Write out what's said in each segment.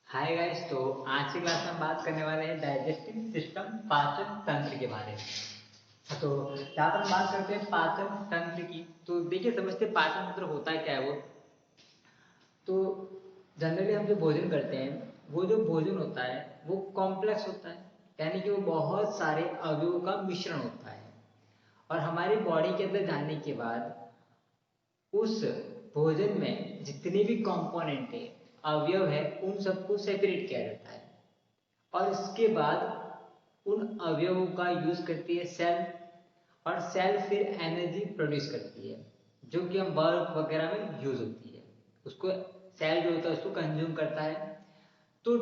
Hi guys. तो आज की क्लास में हम बात करने वाले हैं डाइजेस्टिव सिस्टम, पाचन तंत्र के बारे में। तो जहाँ पर हम बात करते हैं पाचन तंत्र की, तो देखिए समझते हैं पाचन तंत्र होता है क्या है वो। तो जनरली हम जो भोजन करते हैं, वो जो भोजन होता है वो कॉम्प्लेक्स होता है, यानी कि वो बहुत सारे अवयवों का मिश्रण होता है। और हमारी बॉडी के अंदर जाने के बाद उस भोजन में जितने भी कंपोनेंट है, अवयव है, उन सबको सेपरेट किया जाता है। और इसके बाद उन अवयवों का यूज करती है सेल, और सेल फिर एनर्जी प्रोड्यूस करती है, जो कि हम वर्क वगैरह में यूज होती है। उसको सेल जो होता है उसको कंज्यूम करता है। तो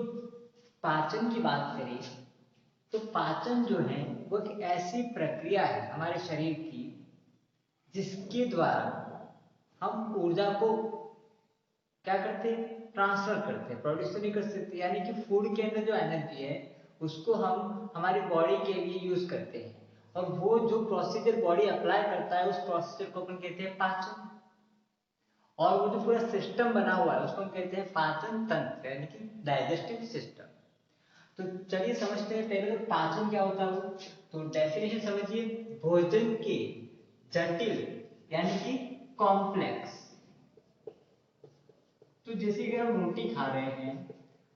पाचन की बात करें तो पाचन जो है वो एक ऐसी प्रक्रिया है हमारे शरीर की, जिसके द्वारा हम ऊर्जा को क्या करते हैं, ट्रांसफर करते हैं। प्रोड्यूस तो नहीं कर सकते, यानी कि फूड के अंदर जो एनर्जी है उसको हम हमारी बॉडी के लिए यूज करते हैं। और वो जो प्रोसीजर बॉडी अप्लाई करता है उस प्रोसीजर को अपन कहते हैं पाचन। और वो जो पूरा सिस्टम बना हुआ है उसको हम कहते हैं पाचन तंत्र, यानी कि डाइजेस्टिव सिस्टम। तो चलिए समझते हैं पहले तो पाचन क्या होता है वो। तो डेफिनेशन समझिए, भोजन के जटिल यानी कि कॉम्प्लेक्स। तो जैसे कि अगर हम रोटी खा रहे हैं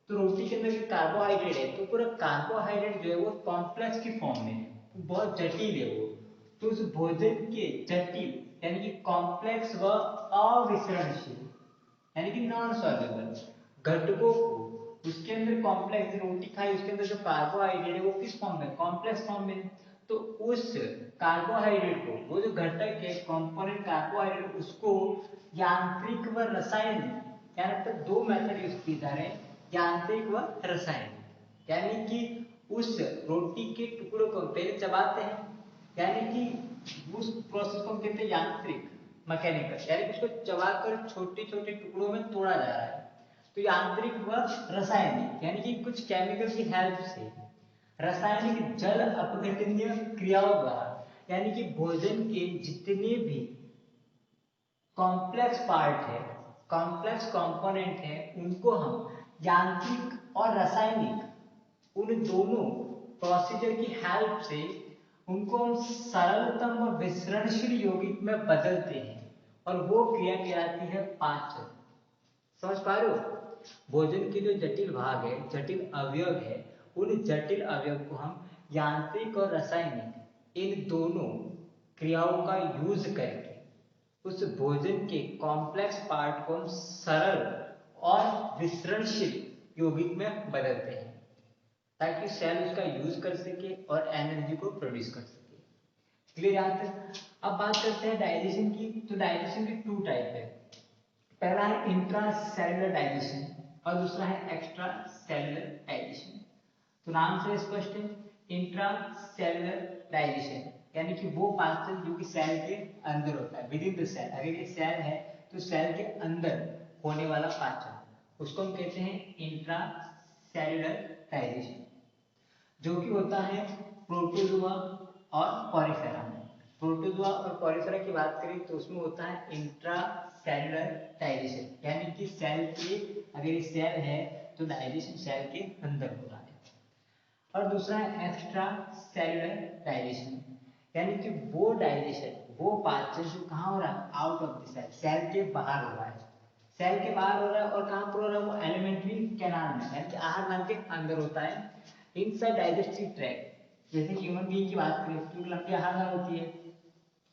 तो रोटी के अंदर कार्बोहाइड्रेट है, तो पूरा कार्बोहाइड्रेट जो है वो कॉम्प्लेक्स की फॉर्म में है, वो बहुत जटिल है वो। तो उस भोजन के जटिल यानी कि कॉम्प्लेक्स व अविसरणशील यानी कि नॉन सॉल्युबल घटकों को, उसके अंदर कॉम्प्लेक्स रोटी खाई उसके अंदर जो कार्बोहाइड्रेट है वो किस फॉर्म में, कॉम्प्लेक्स फॉर्म में। तो उस कार्बोहाइड्रेट को, वो जो घटक है कंपोनेंट कार्बोहाइड्रेट, उसको यांत्रिक व रासायनिक, यहाँ पर दो मेथड यूज किए जा रहे हैं, यांत्रिक व रासायनिक। यानी कि उस रोटी के टुकड़ों को पहले चबाते हैं, यानी कि उस प्रोसेस को हम कहते हैं यांत्रिक, मैकेनिकल, यानी कि उसको चबाकर छोटे छोटे टुकड़ों में तोड़ा जा रहा है। तो यांत्रिक व रासायनिक यानी कि कुछ केमिकल की हेल्प से, रासायनिक जल अपघटनीय क्रियाओं द्वारा, यानी कि भोजन के जितने भी कॉम्प्लेक्स पार्ट है, कॉम्प्लेक्स कंपोनेंट है, उनको हम यांत्रिक और रासायनिक, उन दोनों प्रोसीजर की हेल्प से उनको हम सरलतम व विसरणशील यौगिक में बदलते हैं। और वो क्रिया कहलाती है पाचन। समझ पा रहे हो, भोजन के जो जटिल भाग है, जटिल अवयव है, उन जटिल अवयव को हम यांत्रिक और रासायनिक इन दोनों क्रियाओं का यूज करके उस भोजन के कॉम्प्लेक्स पार्ट को हम सरल और विसरणशील यौगिक में बदलते हैं, ताकि सेल उसका यूज कर सके और एनर्जी को प्रोड्यूस कर सके। क्लियर यहाँ तक। अब बात करते हैं डाइजेशन की। तो डाइजेशन के टू टाइप है। पहला है इंट्रा सेलुलर डाइजेशन और दूसरा है एक्स्ट्रा सेलुलर डाइजेशन। तो नाम से स्पष्ट है, इंट्रा सेलुलर डाइजेशन यानी कि वो पाचन जो कि सेल के अंदर होता है, विद इन द सेल। अगर ये सेल है तो सेल के अंदर होने वाला पाचन, उसको हम कहते हैं इंट्रा सेलुलर डाइजेशन, जो कि होता है प्रोटोजोआ और पॉलीफेरा में। प्रोटोजोआ और पॉलीफेरा की बात करें तो उसमें होता है इंट्रा सेलुलर डाइजेशन, यानी कि सेल के, अगर ये सेल है तो डाइजेशन सेल के अंदर हो रहा है। और दूसरा है एक्स्ट्रा सेलुलर डाइजेशन, यानी कि वो डाइजेशन, वो पाचन जो कहाँ हो रहा है, out of the cell, cell के बाहर हो रहा है। सेल के बाहर हो रहा है और कहाँ पर हो रहा है, वो एलिमेंट्री कैनाल में, यानी कि आहार नाल के अंदर होता है। इनसाइड डाइजेस्टिव ट्रैक्ट, जैसे कि ह्यूमन बीइंग की बात करें तो लंबी आहार नाल होती है,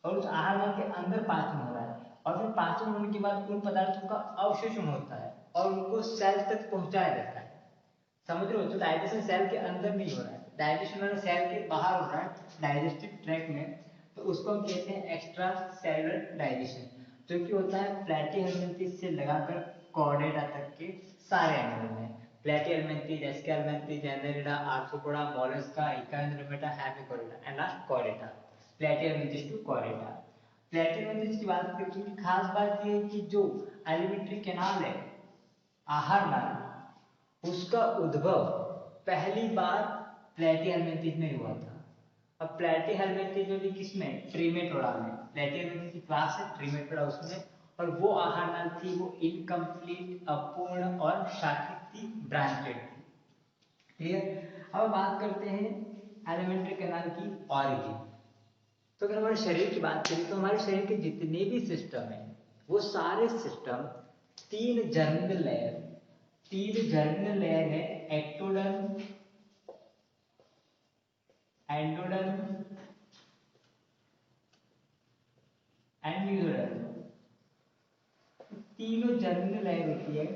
और उस आहार नाल के अंदर पाचन हो रहा है। और फिर पाचन होने के बाद उन पदार्थों का अवशोषण होता है और उनको सेल तक पहुंचाया जाता है। समझ रहे हो, तो डाइजेशन सेल के अंदर नहीं हो रहा है, डाइजेशन वाला सेल के बाहर हो रहा है, डाइजेस्टिव ट्रैक्ट में। तो उसको हम कहते हैं एक्स्ट्रा सेलुलर डाइजेशन, जो कि होता है प्लैटीहेल्मिन्थेस से लगाकर कॉर्डेटा तक के सारे एनिमल में। Platyhelminthes, aschelminthes, annelida, arthropoda, mollusca, echinodermata, hemichordata and last chordata. Platyhelminthes to chordata. प्लैटीहेल्मिन्थेस की बात करें तो उनकी खास बात ये है कि जो एलिमेंट्री कैनाल है, आहार नाल, उसका उद्भव पहली बार प्लैटीहेल्मिन्थेस में हुआ था। अब प्लैटीहेल्मिन्थेस जो भी किसमें, ट्रिमेटोडा में, प्लैटीहेल्मिन्थेस की क्लास है ट्रिमेटोडा, उसमें और वो आहार नाल थी वो इनकम्प्लीट, अपूर्ण और शाखित थी, ब्रांचेड थी। क्लियर। अब बात करते हैं एलिमेंट्री कैनाल की ऑरिजिन। तो अगर हमारे शरीर की बात करें तो हमारे शरीर के जितने भी सिस्टम हैं वो सारे सिस्टम तीन जर्मिनल लेयर है, एक्टोडर्म, एंडोडर्म एंड मेसोडर्म, तीनों जर्मिनल लेयर होती है।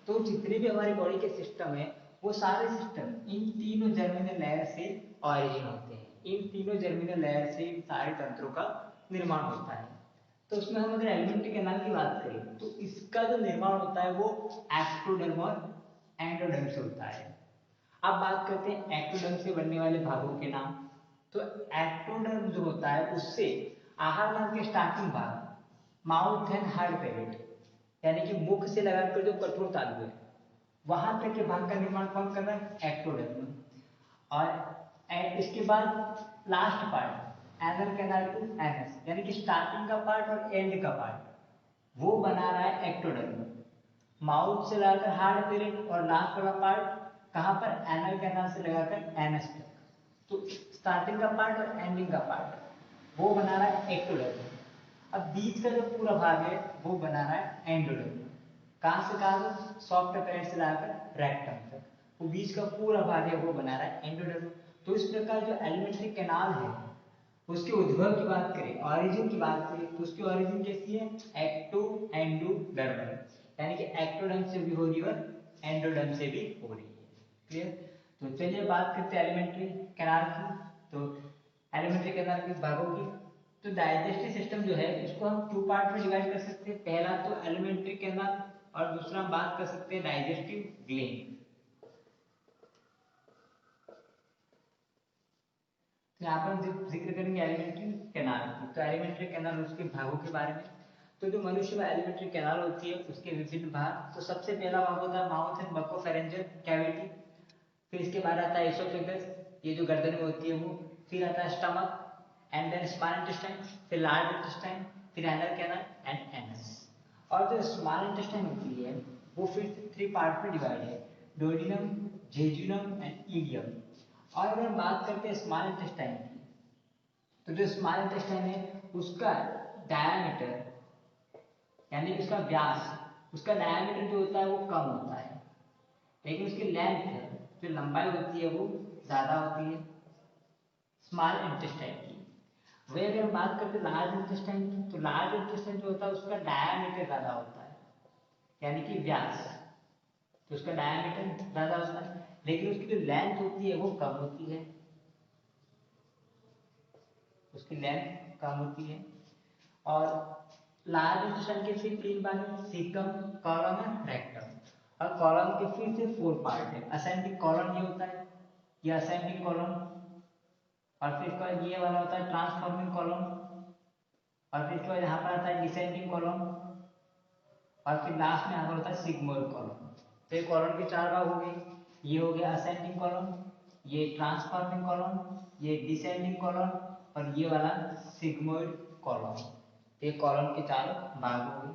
तो जितने भी हमारी बॉडी के सिस्टम है वो सारे सिस्टम इन तीनों जर्मिनल लेयर से ऑरिजिन होते हैं। इन तीनों जर्मिनल लेयर से इन सारे तंत्रों का निर्माण होता है। तो उसमें हम अगर एलिमेंट्री कैनाल की बात करें तो इसका जो निर्माण होता है वो एक्टोडर्म और एंडोडर्म से होता है। अब बात करते हैं एक्टोडर्म से बनने वाले भागों के नाम। तो एक्टोडर्म जो होता है उससे आहार नाल के स्टार्टिंग भाग, माउथ एंड हार्ड पैलेट, यानी कि मुख से लगाकर जो कठोर तालु है वहां तक के भाग का निर्माण कौन कर रहा है, एक्टोडर्म। और इसके बाद last part anal canal to anus, यानी कि स्टार्टिंग का पार्ट और एंड का पार्ट वो बना रहा है एक्टोडर्म। माउथ से लगाकर हार्ड पैलेट और लास्ट वाला पार्ट कहां पर, एनल कैनाल से लगाकर एनस तक। तो स्टार्टिंग का पार्ट और एंडिंग का पार्ट वो बना रहा है एक्टोडर्म। अब बीच का जो पूरा भाग है वो बना रहा है एंडोडर्म। कहां से कहां तक, सॉफ्ट पैलेट से लगाकर रेक्टम तक, वो बीच का पूरा भाग है वो बना रहा है एंडोडर्म। तो इस प्रकार जो एलिमेंट्री कैनाल है उसके उद्भव की बात करें, ऑरिजिन की बात करें तो उसकी ऑरिजिन कैसी है, एक्टो एंडोडर्मल, यानी कि एक्टोडर्म से भी हो रही है और एंडोडर्म से भी हो रही है। क्लियर। तो चलिए बात करते हैं एलिमेंट्री कैनाल की। तो एलिमेंट्री कैनाल के भागों की, तो डाइजेस्टिव सिस्टम जो है उसको हम टू पार्ट में डिवाइड कर सकते हैं। पहला तो एलिमेंट्री कैनाल और दूसरा हम बात कर सकते हैं डाइजेस्टिव ग्लैंड। तो यहाँ पर हम जिक्र करेंगे एलिमेंट्री कैनाल की। तो एलिमेंट्री कैनाल उसके भागों के बारे में। तो जो मनुष्य में एलिमेंट्री कैनाल होती है उसके विभिन्न भाग, तो सबसे पहला भाग होता है माउथ एंड बकोफेरेंजियल कैविटी। फिर इसके बाद आता है एसोफेगस, ये जो गर्दन में होती है वो। फिर आता है stomach and then small intestine, फिर लार्ज इंटेस्टाइन, फिर एनल कैनाल एंड एनस। और जो स्मॉल इंटेस्टाइन होती है वो फिर थ्री पार्ट में डिवाइड है, डोडिनम, जेजुनम एंड इलियम। और अगर हम बात करते हैं स्मॉल इंटेस्टाइन की, तो जो स्मॉल इंटेस्टाइन है उसका डायमीटर, यानी कि उसका व्यास, उसका डायमीटर जो होता है वो कम होता है, लेकिन उसकी लेंथ जो लंबाई होती है वो ज्यादा होती है स्मॉल इंटेस्टाइन की। वही अगर हम बात करते हैं लार्ज इंटेस्टाइन की, तो लार्ज इंटेस्टाइन जो होता है उसका डायमीटर ज्यादा होता है, यानी कि व्यास, तो उसका डायमीटर ज्यादा होता है लेकिन उसकी जो लेंथ होती है वो कम होती है, उसकी लेंथ कम होती है। और लार्ज इंटेस्टाइन के फिर तीन भाग हैं, सीकम, कॉलम एंड रेक्टम। और कॉलम के फिर से फोर पार्ट है, असेंडिंग कॉलम ये होता है, ये असेंडिंग कॉलम। और फिर इसके बाद ये वाला होता है ट्रांसफॉर्मिंग कॉलम। और फिर इसके बाद यहाँ पर आता है डिसेंडिंग कॉलम। और फिर लास्ट में यहाँ पर होता है सिग्मोइड कॉलम। तो ये कॉलम के चार भाग हो गए, ये हो गया असेंडिंग कॉलम, ये ट्रांसफॉर्मिंग कॉलम, ये डिसेंडिंग कॉलम और ये वाला सिग्मोइड कॉलम। ये कॉलम के चार भाग हो गए।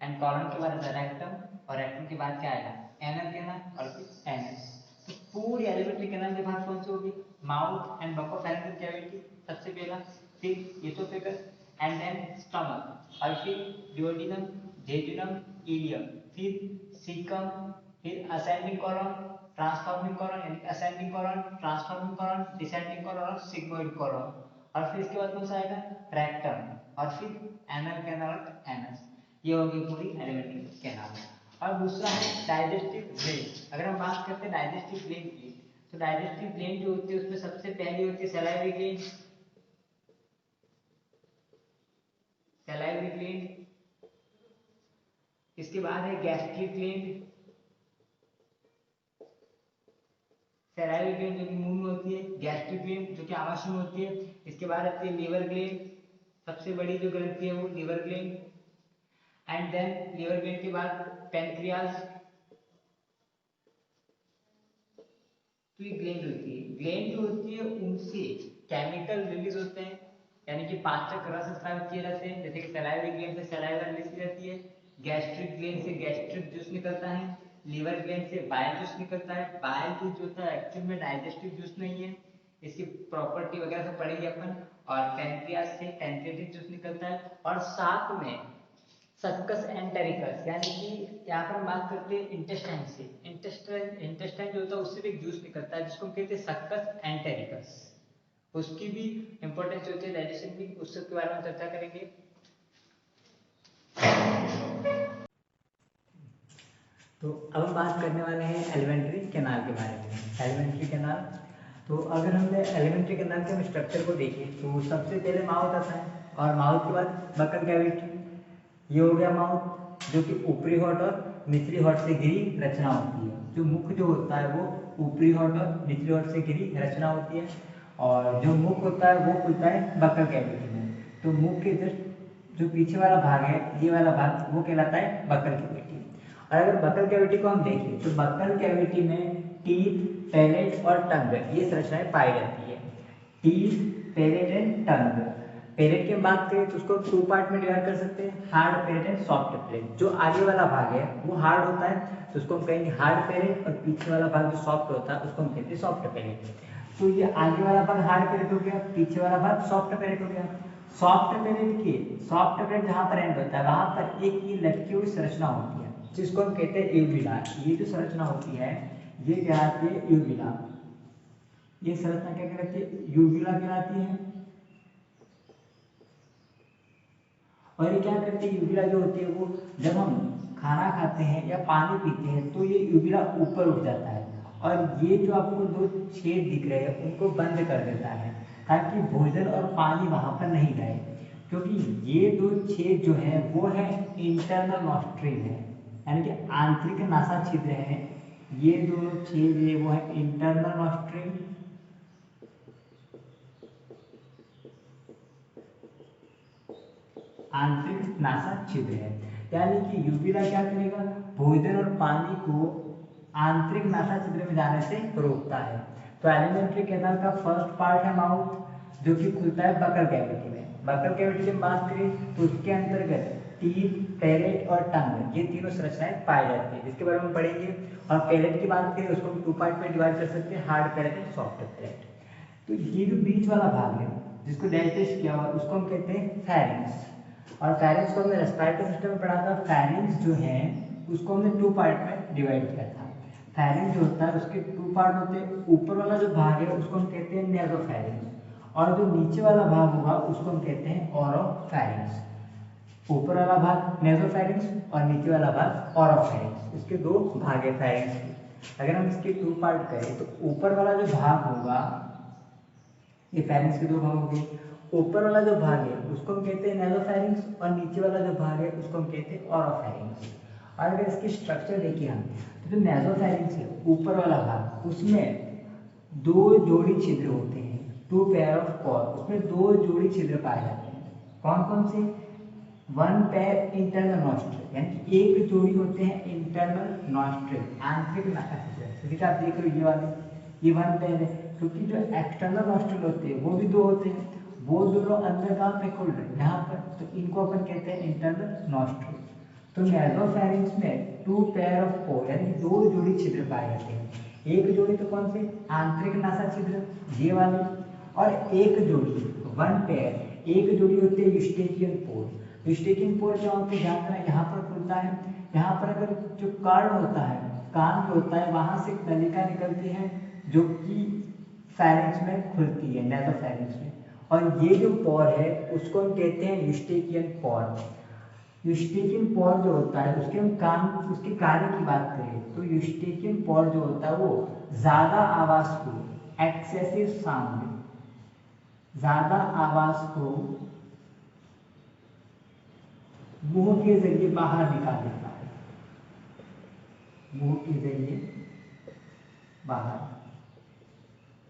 एंड कॉलम के बाद आता है रेक्टम, और रेक्टम के बाद क्या आएगा, एनल कैनाल और फिर एनस। तो पूरी एलिमेंट्री कैनाल के भाग कौन से होगी, माउथ एंड बकोफेरेंजियल कैविटी सबसे पहला, फिर एसोफेगस एंड देन स्टमक, और फिर डिओडिनम, जेजुनम, इलियम, फिर सीकम, फिर असेंडिंग कॉलम, ट्रांसफॉर्मिंग कॉलम, यानी ascending column, transforming column, descending column और सिग्मोइड कॉलम। और फिर इसके बाद कौन सा आएगा, रेक्टम, और फिर एनल कैनाल और एनस। ये होगी पूरी एलिमेंट्री कैनाल। और दूसरा है डाइजेस्टिव ग्लैंड। अगर हम बात करते हैं डाइजेस्टिव ग्लैंड की, तो डाइजेस्टिव ग्लैंड जो होती है उसमें सबसे पहली होती है सलाइवरी ग्लैंड, सलाइवरी ग्लैंड। इसके बाद है गैस्ट्रिक ग्लैंड, सलाइवरी ग्लैंड जो कि मुंह में होती है, गैस्ट्रिक ग्लैंड जो कि आमाशय में होती है। इसके बाद आती है लीवर ग्लैंड, सबसे बड़ी जो ग्रंथि है वो liver gland. And then liver gland के बाद पेनक्रियाज। तो ये ग्लैंड होती है, ग्लैंड जो होती है उनसे केमिकल रिलीज होते हैं, यानी कि पाचक रस स्रावित किए जाते हैं, जैसे कि सलाइवरी ग्लैंड से सलाइवा रिलीज की जाती है, गैस्ट्रिक ग्लैंड से गैस्ट्रिक जूस निकलता है, लीवर ग्लैंड से बाइल जूस निकलता है। बाइल जूस जो होता है एक्चुअल में डाइजेस्टिव जूस नहीं है, इसकी प्रॉपर्टी वगैरह सब पढ़ेंगे अपन। और पैंक्रियाज से पैंक्रियाटिक जूस निकलता है। और साथ में सक्कस एंटेरिकस, यानी कि यहाँ पर हम बात करते हैं इंटेस्टाइन से, इंटेस्टाइन जो होता है उससे भी एक जूस निकलता है जिसको हम कहते हैं सक्कस एंटेरिकस। उसकी भी इंपॉर्टेंस होती है डाइजेशन की, उसके बारे में चर्चा करेंगे। तो अब हम बात करने वाले हैं एलिमेंट्री कैनाल के बारे में। एलिमेंट्री कैनाल, तो अगर हमने एलिमेंट्री कैनाल के स्ट्रक्चर को देखें तो सबसे पहले माउथ आता है, और माउथ के बाद बकल कैविटी। ये हो गया माउथ, जो कि ऊपरी होठ और निचली होठ से घिरी रचना होती है। जो मुख जो होता है वो ऊपरी होठ और निचली होठ से घिरी रचना होती है, और जो मुख होता है वो खुलता है बकल कैविटी में। तो मुख के जस्ट जो पीछे वाला भाग है, ये वाला भाग, वो कहलाता है बकल कैविटी। और अगर बकल कैविटी को हम देखें तो बकल कैविटी में टीथ, पैलेट और टंग, ये संरचनाएं पाई जाती है। Teeth, palate and tongue. Palate की हम बात करें तो उसको 2 पार्ट में डिवाइड कर सकते हैं, hard palate and soft palette. जो आगे वाला भाग है वो हार्ड होता है तो उसको हम कहेंगे हार्ड पैलेट, और पीछे वाला भाग जो सॉफ्ट होता है उसको हम कहते हैं सॉफ्ट पैलेट। तो ये आगे वाला भाग हार्ड पैलेट हो गया, पीछे वाला भाग सॉफ्ट पैलेट हो गया। सॉफ्ट पैलेट जहाँ पर एंड होता है वहां पर एक ये लटकी हुई संरचना होती है जिसको हम कहते हैं यूविला। ये जो संरचना होती है ये कहलाती है यूविला। ये संरचना क्या कहलाती है? यूविला कहलाती है। और ये क्या करती है? यूविला जो होती है वो जब हम खाना खाते हैं या पानी पीते हैं तो ये यूविला ऊपर उठ जाता है, और ये जो आपको 2 छेद दिख रहे हैं उनको बंद कर देता है ताकि भोजन और पानी वहां पर नहीं जाए। क्योंकि ये 2 छेद जो है वो है इंटरनल नॉस्ट्रिल है, यानी कि आंतरिक नासा छिद्र है। ये दोनों छेद है वो है इंटरनल नॉस्ट्रिल, आंतरिक नासा छिद्र है। यानी कि यूविला क्या करेगा? भोजन और पानी को आंतरिक नासा छिद्र में जाने से रोकता है। तो एलिमेंट्री कैनाल का फर्स्ट पार्ट है माउथ, जो कि खुलता है बकल कैविटी में। बकल कैविटी की बात करें तो उसके अंतर्गत टीथ, पैलेट और टंग, ये तीनों संरचनाएं पाई जाती है जिसके बारे में पढ़ेंगे। और पैलेट की बात करें उसको हम 2 पार्ट में डिवाइड कर सकते हैं, hard palate and soft palette. तो ये जो बीच वाला भाग है जिसको डाइजेस्ट किया हुआ उसको हम कहते हैं फेरिंग्स। और फेरिंग्स को हमने रेस्पिरेटरी सिस्टम में पढ़ा था। फेरिंग्स जो है उसको हमने 2 पार्ट में डिवाइड किया था। फेरिंग्स जो होता है उसके 2 पार्ट होते हैं। ऊपर वाला जो भाग है उसको हम कहते हैं नेसोफेरिंग्स, और जो नीचे वाला भाग होगा उसको हम कहते हैं ओरोफेरिंग्स। ऊपर वाला भाग नेसोफेरिंग्स और नीचे वाला भाग ओरोफेरिंग्स। इसके 2 भाग है फेरिंग्स के। अगर हम इसके 2 पार्ट करें तो ऊपर वाला जो भाग होगा, ये फेरिंग्स के 2 भाग हो गए। ऊपर वाला जो भाग है उसको हम कहते हैं नेसोफेरिंग्स, और नीचे वाला जो भाग है उसको हम कहते हैं ओरोफेरिंग्स। और अगर इसकी स्ट्रक्चर देखिए हम, तो जो नेसोफेरिंग्स है ऊपर वाला भाग, उसमें 2 जोड़ी छिद्र होते हैं, 2 पेयर ऑफ पोर। उसमें 2 जोड़ी छिद्र पाए जाते हैं। कौन कौन से? 1 पेयर इंटरनल नॉस्ट्रिल, यानी कि एक जोड़ी होते हैं इंटरनल नॉस्ट्रिल, आंतरिक नासा छिद्र। जैसे आप देख रहे हो ये वाले, ये 1 पेयर है। क्योंकि जो एक्सटर्नल नॉस्ट्रिल होते हैं वो भी 2 होते हैं, वो दोनों अंदर कहाँ पे खुल रहे हैं? यहाँ पर। तो इनको अपन कहते हैं इंटरनल नॉस्ट्रिल। तो नेसोफेरिंग्स में 2 पेयर ऑफ पोर, यानी 2 जोड़ी छिद्र पाए जाते हैं। एक जोड़ी तो कौन से? आंतरिक नासा छिद्र, ये वाले। और एक जोड़ी 1 पेयर, एक जोड़ी होती है यूस्टेकियन पोर। यूस्टेकियन पोर क्या होते हैं? यहाँ पर खुलता है। यहाँ पर अगर जो कर्ण होता है, कान जो होता है, वहां से नलिका निकलती है जो कि फेरिंग्स में खुलती है, नेसोफेरिंग्स में। और ये जो पोर है उसको हम कहते हैं यूस्टेकियन पोर। यूस्टेकियन पोर जो होता है उसके हम काम, उसके कार्य की बात करें तो यूस्टेकियन पोर जो होता है वो ज्यादा आवाज को, एक्सेसिव साउंड, ज्यादा आवाज को मुंह के जरिए बाहर निकाल देता है, मुंह के जरिए बाहर।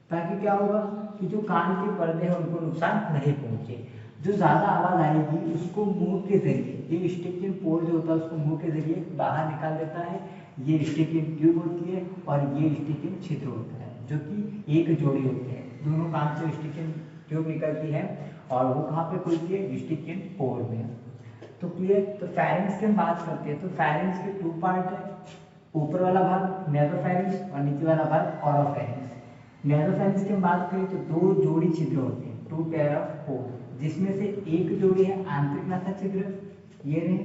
ताकि क्या होगा कि जो कान के पर्दे हैं उनको नुकसान नहीं पहुंचे। जो ज्यादा आवाज आएगी उसको मुंह के जरिए, ये यूस्टेकियन पोर जो होता है उसको मुंह के जरिए बाहर निकाल देता है। ये यूस्टेकियन ट्यूब होती है, और ये यूस्टेकियन छिद्र होता है जो कि एक जोड़ी होते हैं। दोनों कान से यूस्टेकियन ट्यूब निकलती है और वो कहाँ पे खुलती है, यूस्टिशियन पोर में। तो क्लियर। तो फेरिंग्स की हम बात करते हैं तो फेरिंग्स के 2 पार्ट है, ऊपर वाला भाग नेसोफेरिंक्स और नीचे वाला भाग ओरोफेरिंक्स। नेसोफेरिंक्स की हम बात करें तो 2 जोड़ी छिद्र होते हैं, 2 पेयर ऑफ पोर, जिसमें से एक जोड़ी है आंतरिक नासा छिद्र, ये रहे,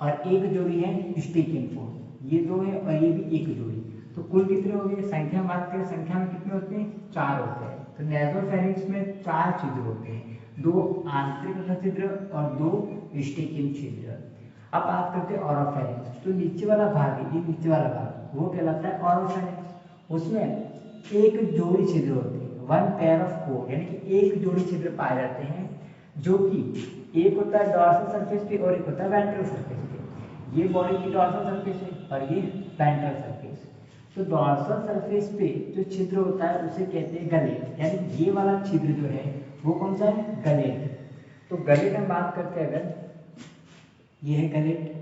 और एक जोड़ी है यूस्टिशियन पोर, ये 2 है, और ये भी एक जोड़ी। तो कुल कितने हो गए, संख्या में बात करें, संख्या में कितने होते हैं, 4 होते हैं। तो नेसोफेरिंक्स में 4 छिद्र होते हैं, 2 आंतरिक नासा छिद्र और 2 यूस्टिशियन छिद्र। अब बात करते हैं ओरोफेरिंक्स। तो नीचे वाला भाग है, ये नीचे वाला भाग वो कहलाता है ओरोफेरिंक्स। उसमें एक जोड़ी छिद्र होते हैं, 1 पेयर ऑफ कोर, यानी कि एक जोड़ी छिद्र पाए जाते हैं, जो कि एक होता है डॉर्सल सरफेस पे और एक होता है वेंट्रल सरफेस पे। ये बॉडी की डॉर्सल सरफेस है और ये वेंट्रल सरफेस। तो डॉर्सल सरफेस पे जो छिद्र होता है उसे कहते हैं गलेट, यानी ये वाला छिद्र जो है वो कौन सा है, गलेट। तो गलेट हम बात करते हैं, अगर ये है गलेट,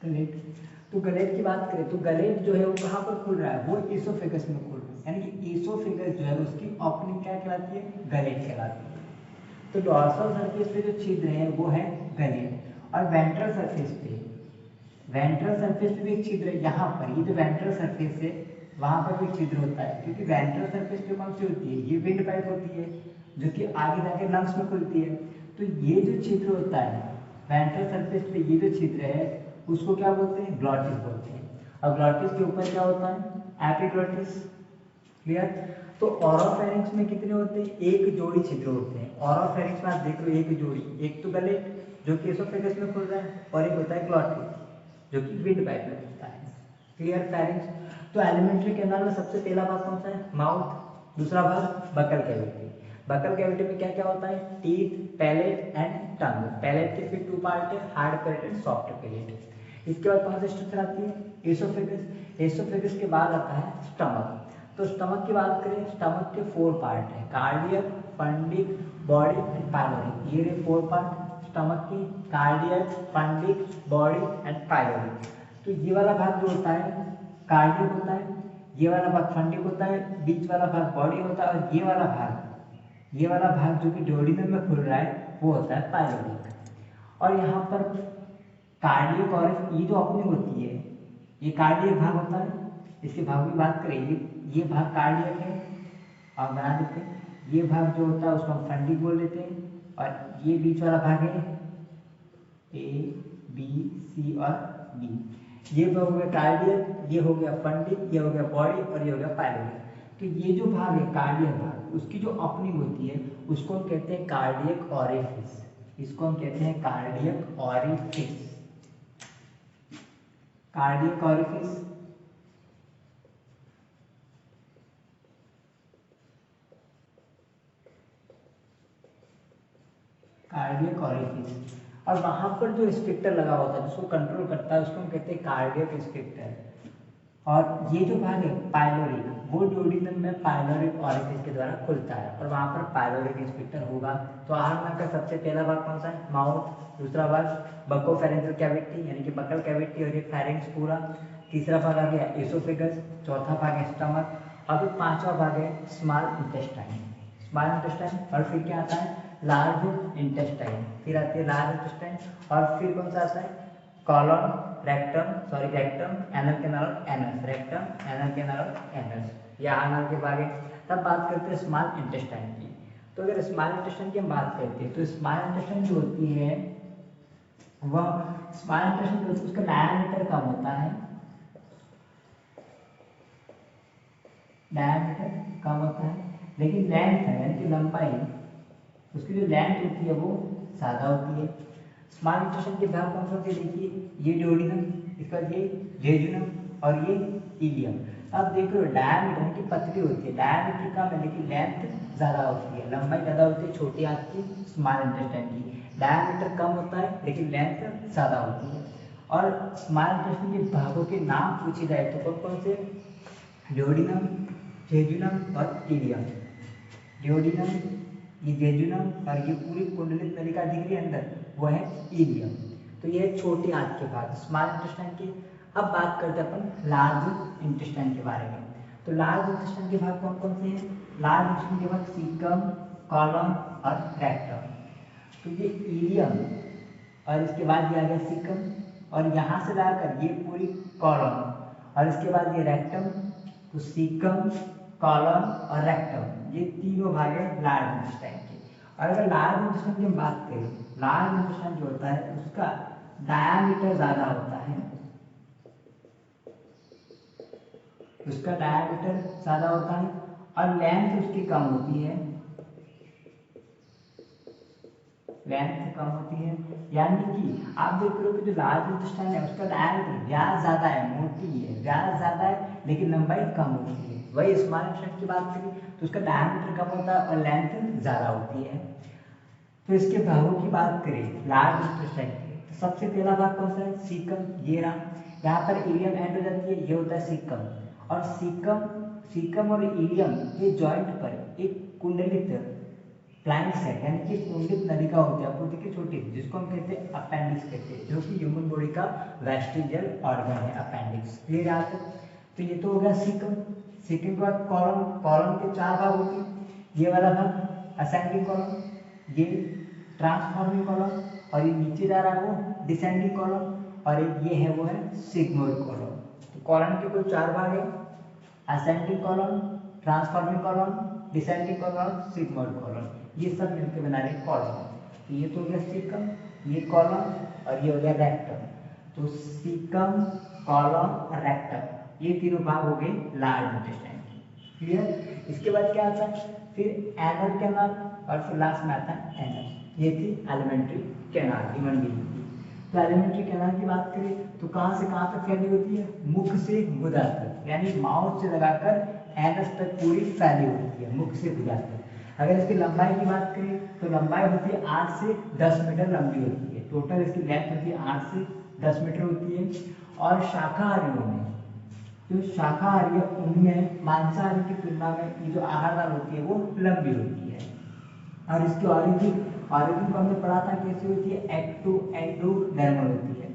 गलेट। तो गलेट की बात करें तो गलेट जो है वो कहाँ पर खुल रहा है, वो इसोफेगस में खुल रहा है, यानी कि इसोफेगस जो है उसकी ओपनिंग क्या कहलाती है, गलेट कहलाती है। तो डॉर्सल सरफेस पे जो छिद्र है वो है गलेट। और वेंट्रल सरफेस पे, वेंट्रल सरफेस पे भी एक छिद्र है, यहाँ पर ये जो वेंट्रल सरफेस है वहां पर भी छिद्र होता है, क्योंकि वेंट्रल सरफेस पे कौन सी होती है, ये विंड पाइप होती है जो कि आगे जाके लंग्स में खुलती है। तो ये जो छिद्र होता है वेंट्रल सरफेस पे, ये जो छिद्र है उसको क्या बोलते हैं, ग्लॉटिस बोलते हैं। और ग्लॉटिस के ऊपर क्या होता है, एपिग्लॉटिस। क्लियर। तो ओरोफेरिंक्स में कितने होते हैं, एक जोड़ी छिद्र होते हैं। ओरोफेरिंक्स में आप देख लो एक जोड़ी, एक तो गलेट जो कि एसोफेगस में खुल रहा है और एक होता है ग्लॉटिस जो कि विंड पाइप में खुलता है। क्लियर। फेरिंक्स। तो एलिमेंट्री कैनाल में सबसे पहला भाग कौन सा है, माउथ, दूसरा भाग बकल कैविटी। बकल कैविटी में क्या क्या होता है, teeth, palate and tongue. Palate के फिर 2 पार्ट है, hard palate and soft palate. इसके बाद कौन सी स्ट्रक्चर आती है, एसोफेगस। एसोफेगस के बाद आता है स्टमक। तो स्टमक की बात करें, स्टमक के 4 पार्ट है, cardiac, fundic, body and pyloric. ये रहे 4 पार्ट स्टमक की, cardiac, fundic, body and pyloric. तो ये वाला भाग जो होता है कार्डियक होता है, ये वाला भाग फंडिक होता है, बीच वाला भाग बॉडी होता है, और ये वाला भाग जो कि डोडिनम में खुल रहा है वो होता है पाइलोरिक। और यहाँ पर कार्डियक और ये जो ओपनिंग होती है ये कार्डियक भाग होता है। इसके भाग की बात करें, ये भाग कार्डियक है और बना देते हैं, ये भाग जो होता है उसको हम फंडिक बोल देते हैं, और ये बीच वाला भाग है ए बी सी और डी। ये हो गया कार्डियक, ये हो गया फंडिक, ये हो गया बॉडी और ये हो गया पाइलोरिक। तो ये जो भाग है कार्डियक भाग, उसकी जो ओपनिंग होती है उसको हम कहते हैं कार्डियक ऑरिफिस। इसको हम कहते हैं cardiac orifice, cardiac orifice. Cardiac orifice. और वहां पर जो स्फिंक्टर लगा होता है जिसको कंट्रोल करता है उसको हम कहते हैं कार्डियक स्फिंक्टर। और ये जो भाग है पाइलोरिक, वो डोडिनम में पाइलोरिक ऑरिफिस के द्वारा खुलता है और वहां पर पाइलोरिक स्फिंक्टर होगा। तो आहार का सबसे पहला भाग कौन सा है, माउथ, दूसरा भाग बकोफेरेंजियल कैविटी यानी कि बकल कैविटी और ये फेरिंक्स पूरा, तीसरा भाग आ गया एसोफेगस, चौथा भाग है स्टमक, और फिर पांचवा भाग है स्मॉल इंटेस्टाइन। स्मॉल इंटेस्टाइन और फिर क्या आता है लार्ज इंटेस्टाइन, फिर आती है लार्ज इंटेस्टाइन, और फिर कौन सा आता है कॉलम, रेक्टम, एनल कैनाल और एनस, रेक्टम, एनल कैनाल और एनस, यह आहार के भाग है। तब बात करते हैं स्मॉल इंटेस्टाइन की। तो अगर स्मॉल इंटेस्टाइन की हम बात करते हैं तो स्मॉल इंटेस्टाइन जो होती है वह स्मॉल इंटेस्टाइन जो होती है उसका डायमीटर कम होता है, डायमीटर कम होता है, लेकिन लेंथ है यानी कि लंबाई, उसकी जो लेंथ होती है वो ज़्यादा होती है। स्मॉल इंटेस्टाइन के भाग कौन कौन से देखिए, ये डोडिनम, इसका ये जेजुनम और ये इलियम। अब देख लो डायमीटर की पतली होती है, डायमीटर कम है लेकिन लेंथ ज़्यादा होती है, लंबाई ज़्यादा होती है छोटी हाथ की स्मॉल इंटेस्टाइन की, डायमीटर कम होता है लेकिन लेंथ ज़्यादा होती है। और स्मॉल इंटेस्टाइन के भागों के नाम पूछे जाए तो कौन कौन से, डोडिनम, जेजुनम और इलियम। डोडिनम, ये जेजुनम और ये पूरी कुंडलित नलिका दिख रही है अंदर वो है इलियम। तो ये छोटे हाथ के भाग स्मॉल इंटेस्टाइन के। अब बात करते हैं अपन लार्ज इंटेस्टाइन के बारे में। तो लार्ज इंटेस्टाइन के भाग कौन कौन से हैं? लार्ज इंटेस्टाइन के भाग सीकम, कॉलम और रेक्टम। तो ये इलियम और इसके बाद ये आ गया सीकम और यहाँ से लाकर ये पूरी कॉलम और इसके बाद ये रेक्टम। तो सीकम, कॉलम और रेक्टम ये तीनों भाग है लार्ज इंटेस्टाइन के। और अगर लार्ज इंटेस्टाइन की हम बात करें, लार्ज इंटेस्टाइन जो होता है उसका डायामीटर ज्यादा होता है, उसका डायामीटर ज्यादा होता है और लेंथ उसकी कम होती है, लेंथ कम होती है। यानी कि आप देख रहे हो कि जो लार्ज इंटेस्टाइन है उसका डायामीटर व्यास ज्यादा है, मोटी है, व्यास ज्यादा है लेकिन लंबाई कम होती है। वही स्मॉल इंटेस्टाइन की बात करें तो उसका डायामीटर कम होता है और लेंथ ज्यादा होती है। तो इसके भागों की बात करें लार्ज इंटेस्टाइन के, तो सबसे पहला भाग कौन सा है? सीकम। ये रहा, यहाँ पर इलियम एंड हो जाती है, ये होता है सीकम। और सीकम और इलियम ये जॉइंट पर एक कुंडलित प्लांट्स है, यानी कि कुंडलित नलिका होती है, आपको देखिए छोटी, जिसको हम कहते हैं अपेंडिक्स कहते हैं, जो कि ह्यूमन बॉडी का वेस्टिजियल ऑर्गन है अपेंडिक्स। क्लियर यहाँ तक? तो ये तो हो गया सीकम। सीकम के बाद कॉलम। कॉलम के 4 भाग होते हैं, ये वाला भाग असेंडिंग कॉलम, ये ट्रांसफॉर्मिंग कॉलम और ये नीचे जा रहा है वो डिसेंडिंग कॉलम और एक ये है वो है सिग्मोइड कॉलम। तो कॉलम के कुल 4 भाग है, ascending column, transforming column, descending column, sigmoid column, ये सब मिलकर बना रहे कॉलम। तो ये तो हो गया सीकम, ये कॉलम और ये हो गया रेक्टम। तो सीकम, कॉलम और रेक्टम ये तीनों भाग हो गए लार्ज इंटेस्टाइन के। क्लियर? इसके बाद क्या आता है? फिर एनल कैनाल और फिर लास्ट में आता है एनस। ये थी एलिमेंट्री कैनाल ह्यूमन बीइंग की। तो एलिमेंट्री कैनाल की बात करें तो कहाँ से कहाँ तक फैली होती है? मुख से गुदा तक, यानी माउथ से लगाकर एनस तक पूरी फैली होती है, मुख से गुदा तक। अगर इसकी लंबाई की बात करें तो लंबाई होती है 8 से 10 मीटर लंबी होती है, टोटल इसकी लेंथ होती है 8 से 10 मीटर होती है। और शाकाहारियों में, जो शाकाहारी है उनमें मांसाहारी की तुलना में ये जो आहारदार होती है वो लंबी होती है। और इसकी ऑरिजिन को हमने पढ़ा था कैसी होती है? एक्टो एंडोडर्मल होती है।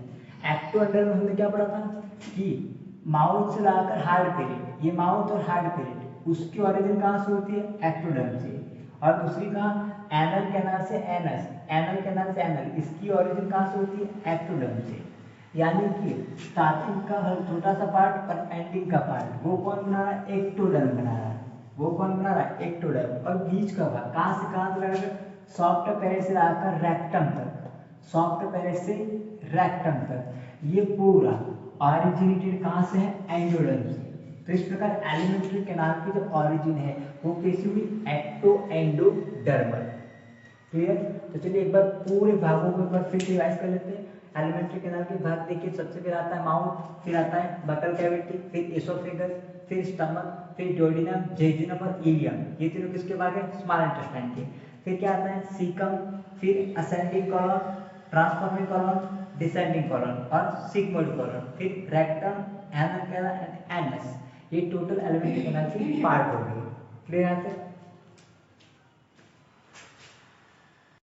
एक्टो एंडोडर्मल हमने क्या पढ़ा था कि माउथ से लगाकर हार्ड पेरिट, ये माउथ और हार्ड पेरिट, उसकी ऑरिजिन कहाँ से होती है? एक्टोडर्म से। और दूसरी कहाँ? एनल कैनाल से एनस, एनल कैनाल से एनल, इसकी ऑरिजिन कहाँ से होती है? एक्टोडर्म से। यानी कि स्टार्टिंग का छोटा सा पार्ट और एंडिंग का पार्ट वो कौन बना रहा है? एक्टोडर्म बना रहा है। वो कौन बना रहा है? एक्टोडर्म। और बीच का भाग कहाँ से लगाकर? सॉफ्ट पैरेट से लगाकर रेक्टम तक, सॉफ्ट पैरेट से रेक्टम तक, ये पूरा ऑरिजिनेटेड कहाँ से है? एंडोडर्म से। तो इस प्रकार एलिमेंट्री कैनाल की जो ऑरिजिन है वो कैसी हुई? Ecto endodermal. क्लियर? तो चलिए एक बार पूरे भागों को एक बार फिर रिवाइज कर लेते हैं। एलिमेंट्री कैनाल के भाग देखिए, सबसे पहले आता है माउथ, फिर आता है बकल कैविटी, फिर एसोफेगस, फिर स्टमक, फिर डोडिनम, जेजुनम और इलियम। ये तीनों किसके भाग है? स्मॉल इंटेस्टाइन के। फिर क्या आता है? सीकम, फिर ascending column, transforming column, descending column और सिग्मोइड कॉलम, फिर rectum, anal canal and anus. ये टोटल एलिमेंट्री कैनाल की पार्ट हो गई। क्लियर?